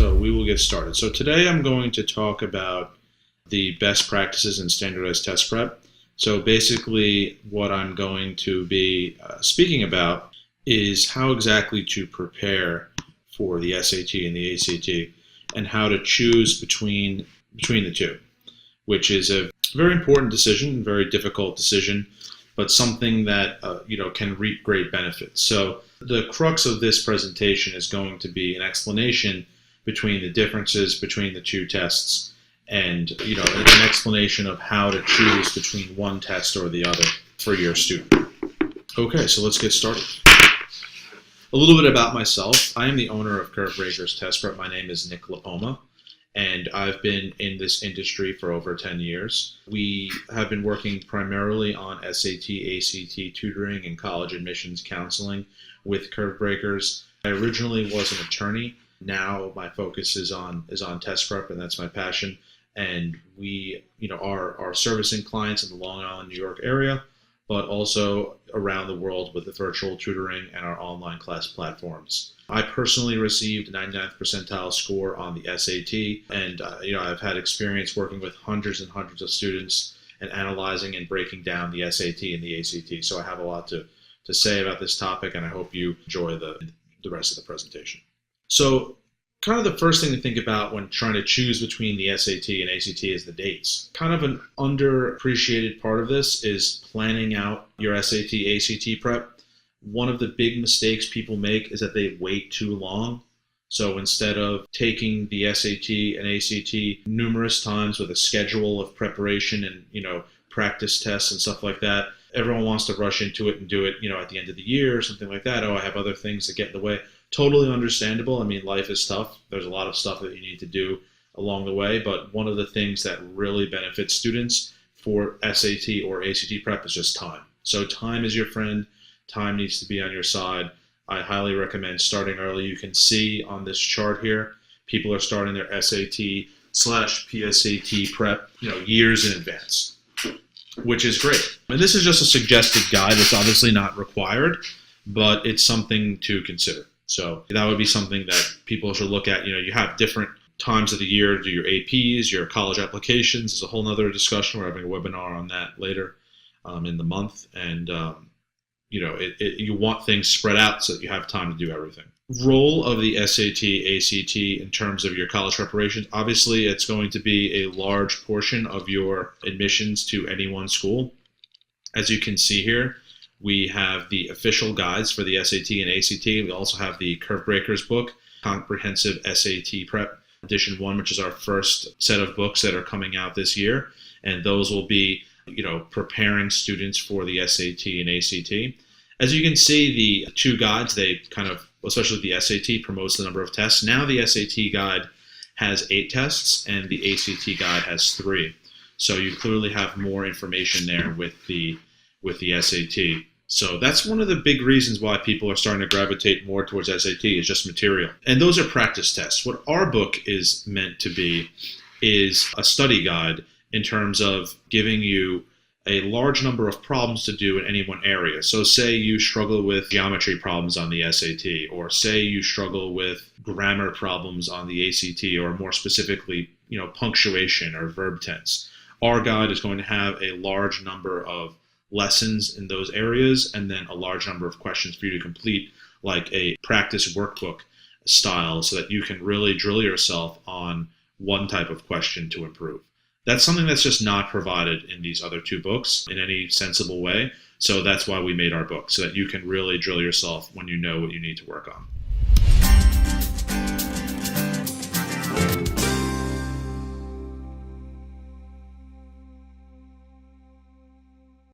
So we will get started. So today I'm going to talk about the best practices in standardized test prep. So basically what I'm going to be speaking about is how exactly to prepare for the SAT and the ACT and how to choose between the two, which is a very important decision, very difficult decision, but something that can reap great benefits. So the crux of this presentation is going to be an explanation between the differences between the two tests and an explanation of how to choose between one test or the other for your student. Okay, so let's get started. A little bit about myself. I am the owner of Curvebreakers Test Prep. My name is Nick LaPoma, and I've been in this industry for over 10 years. We have been working primarily on SAT, ACT tutoring and college admissions counseling with Curvebreakers. I originally was an attorney. Now my focus is on test prep, and that's my passion. And we are servicing clients in the Long Island, New York area, but also around the world with the virtual tutoring and our online class platforms. I personally received a 99th percentile score on the SAT, and I've had experience working with hundreds and hundreds of students and analyzing and breaking down the SAT and the ACT. So I have a lot to say about this topic, and I hope you enjoy the rest of the presentation. So kind of the first thing to think about when trying to choose between the SAT and ACT is the dates. Kind of an underappreciated part of this is planning out your SAT, ACT prep. One of the big mistakes people make is that they wait too long. So instead of taking the SAT and ACT numerous times with a schedule of preparation and practice tests and stuff like that, everyone wants to rush into it and do it at the end of the year or something like that. Oh, I have other things that get in the way. Totally understandable. I mean, life is tough. There's a lot of stuff that you need to do along the way, but one of the things that really benefits students for SAT or ACT prep is just time. So time is your friend. Time needs to be on your side. I highly recommend starting early. You can see on this chart here, people are starting their SAT/PSAT prep, years in advance, which is great. And this is just a suggested guide. It's obviously not required, but it's something to consider. So that would be something that people should look at. You have different times of the year to do your APs, your college applications. There's a whole nother discussion. We're having a webinar on that later in the month. And, you want things spread out so that you have time to do everything. Role of the SAT, ACT in terms of your college preparations. Obviously, it's going to be a large portion of your admissions to any one school. As you can see here, we have the official guides for the SAT and ACT. We also have the Curvebreakers book, Comprehensive SAT Prep Edition 1, which is our first set of books that are coming out this year. And those will be, preparing students for the SAT and ACT. As you can see, the two guides, they kind of, especially the SAT, promotes the number of tests. Now the SAT guide has 8 tests and the ACT guide has 3. So you clearly have more information there with the SAT. So that's one of the big reasons why people are starting to gravitate more towards SAT is just material. And those are practice tests. What our book is meant to be is a study guide in terms of giving you a large number of problems to do in any one area. So say you struggle with geometry problems on the SAT, or say you struggle with grammar problems on the ACT, or more specifically, punctuation or verb tense. Our guide is going to have a large number of lessons in those areas and then a large number of questions for you to complete, like a practice workbook style, so that you can really drill yourself on one type of question to improve. That's something that's just not provided in these other 2 books in any sensible way. So that's why we made our book, so that you can really drill yourself when you know what you need to work on.